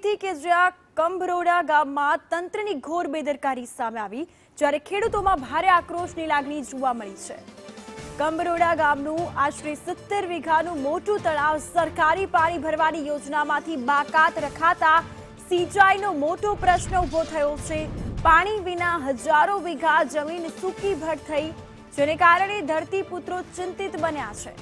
અમરેલીથી કે જ્યાં કંભરોડા ગામમાં તંત્રની ઘોર બેદરકારી સામે આવી, જ્યારે ખેડૂતોમાં ભારે આક્રોશની લાગણી જોવા મળી છે। કંભરોડા ગામનું આશરે 70 વીઘાનું મોટું તળાવ સરકારી પાણી ભરવાની યોજનામાંથી બાકાત રખાતા સિંચાઈનો મોટો પ્રશ્ન ઊભો થયો છે। પાણી વિના હજારો વીઘા જમીન સૂકી ભટ થઈ, જેને કારણે ધરતીપુત્રો ચિંતિત બન્યા છે।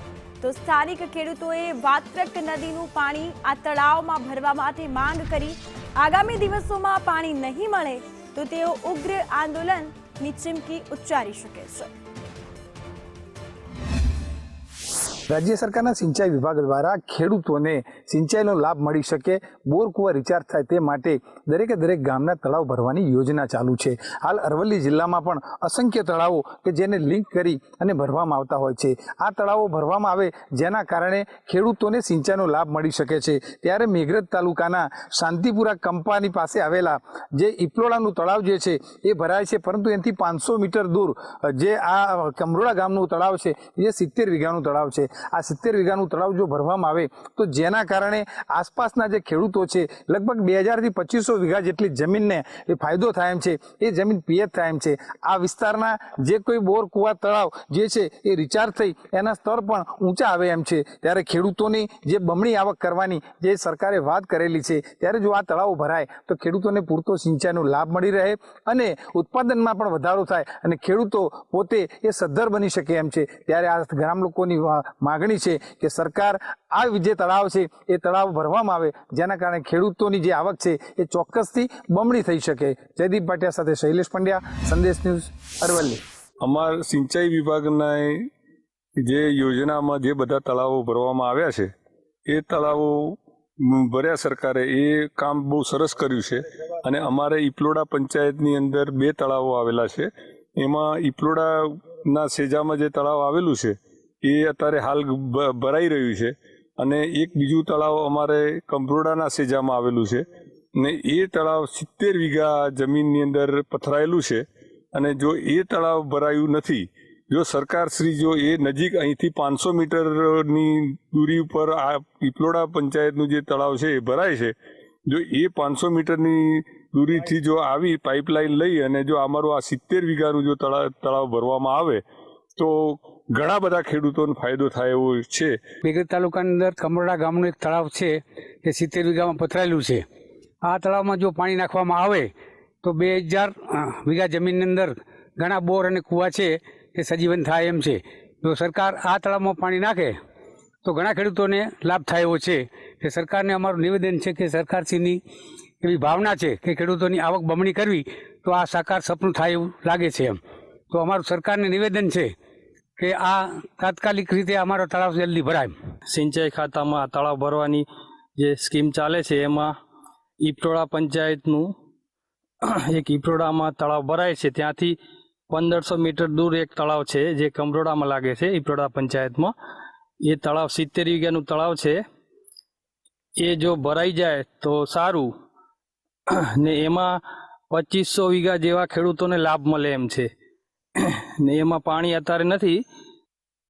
તો સ્થાનિક ખેડૂતોએ વાત્રક નદીનું પાણી આ તળાવમાં ભરવા માટે માંગ કરી। આગામી દિવસોમાં પાણી નહીં મળે તો તેઓ ઉગ્ર આંદોલનની ચીમકી ઉચ્ચારી શકે છે। राज्य सरकार सिंचाई विभाग द्वारा खेडूतोने सिंचाईनो लाभ मळी शके, बोर कुवा रिचार्ज थाय ते माटे दरेके दरेक गामना तळाव भरवानी योजना चालू छे। हाल अरवली जिल्लामां पण असंख्य तळावो के जेने लिंक करी अने भरवामां आवता होय छे। आ तळावो भरवामां आवे जेना कारणे खेडूतोने सिंचाईनो लाभ मळी शके छे। त्यारे मेघरज तालुकाना शांतिपुरा कंपानी पासे आवेला जे इप्लोडानुं तळाव जे छे ए भराय छे, परंतु एनाथी 500 मीटर दूर जे आ कंभरोड़ा गामनुं तळाव छे ए 70 वीघानुं तळाव छे। आ 70 वीघानुं तळाव जो भरवामां आवे तो जेना कारणे आसपासना जे खेडूतो छे लगभग 2000 થી 2500 वीघा जेटली जमीनने ए फायदो थाय एम छे। ए जमीन पियत थाय एम छे। आ विस्तारना जे कोई बोर कुवा तळाव जे छे ए रिचार्ज थई एना स्तर पण ऊंचा आवे एम छे। त्यारे खेडूतोनी जे बमणी आवक करवानी जे सरकारे वात करेली छे, त्यारे जो आ तळाव भराय तो खेडूतोने पूरतो सिंचाईनो लाभ मळी रहे अने उत्पादनमा पण वधारो थाय अने खेडूतो पोते ए सद्धर बनी शके एम छे। त्यारे आ ग्राम लोकोनी मागणी छे के सरकार आ जे तळाव छे ए तळाव भरवामां आवे, जेना कारणे खेडूतोनी जे आवक छे ए ચોક્કસથી બમણી થઈ શકે। જયદીપ ભાટિયા સાથે શૈલેષ પંડ્યા, સંદેશ ન્યૂઝ, અરવલ્લી। અમાર સિંચાઈ વિભાગના જે યોજનામાં જે બધા તળાવો ભરવામાં આવ્યા છે એ તળાવો ભર્યા સરકારે, એ કામ બહુ સરસ કર્યું છે। અને અમારે ઇપ્લોડા પંચાયતની અંદર 2 તળાવો આવેલા છે। એમાં ઇપ્લોડાના સેજામાં જે તળાવ આવેલું છે એ અત્યારે હાલ ભરાઈ રહ્યું છે અને એક બીજું તળાવ અમારે કંભરોડાના સેજામાં આવેલું છે ને એ તળાવ 70 વીઘા જમીનની અંદર પથરાયેલું છે। અને જો એ તળાવ ભરાયું નથી, જો સરકારશ્રી જો એ નજીક અહીંથી 500 મીટરની દૂરી ઉપર આ પીપલોડા પંચાયતનું જે તળાવ છે એ ભરાય છે, જો એ 500 મીટરની દૂરીથી જો આવી પાઇપલાઇન લઈ અને જો અમારું આ 70 વીઘાનું જો તળાવ ભરવામાં આવે તો ઘણા બધા ખેડૂતોને ફાયદો થાય એવો છે। મેઘરજ તાલુકાની અંદર કંભરોડા ગામનું એક તળાવ છે તે 70 વીઘામાં પથરાયેલું છે। આ તળાવમાં જો પાણી નાખવામાં આવે તો 2000 વીઘા જમીનની અંદર ઘણા બોર અને કૂવા છે તે સજીવન થાય એમ છે। જો સરકાર આ તળાવમાં પાણી નાખે તો ઘણા ખેડૂતોને લાભ થાય એવો છે। કે સરકારને અમારું નિવેદન છે કે સરકારશ્રીની એવી ભાવના છે કે ખેડૂતોની આવક બમણી કરવી, તો આ સાકાર સપનું થાય એવું લાગે છે એમ। તો અમારું સરકારને નિવેદન છે કે આ તાત્કાલિક રીતે અમારો તળાવ જલ્દી ભરાય। સિંચાઈ ખાતામાં તળાવ ભરવાની જે સ્કીમ ચાલે છે એમાં ઇપ્લોડા પંચાયતનું એક ઇપ્લોડામાં તળાવ ભરાય છે, ત્યાંથી 1500 મીટર દૂર એક તળાવ છે જે કંભરોડામાં લાગે છે ઇપ્લોડા પંચાયતમાં। એ તળાવ 70 વીઘાનું તળાવ છે, એ જો ભરાઈ જાય તો સારું ને એમાં 2500 વીઘા જેવા ખેડૂતોને લાભ મળે એમ છે। ને એમાં પાણી અત્યારે નથી,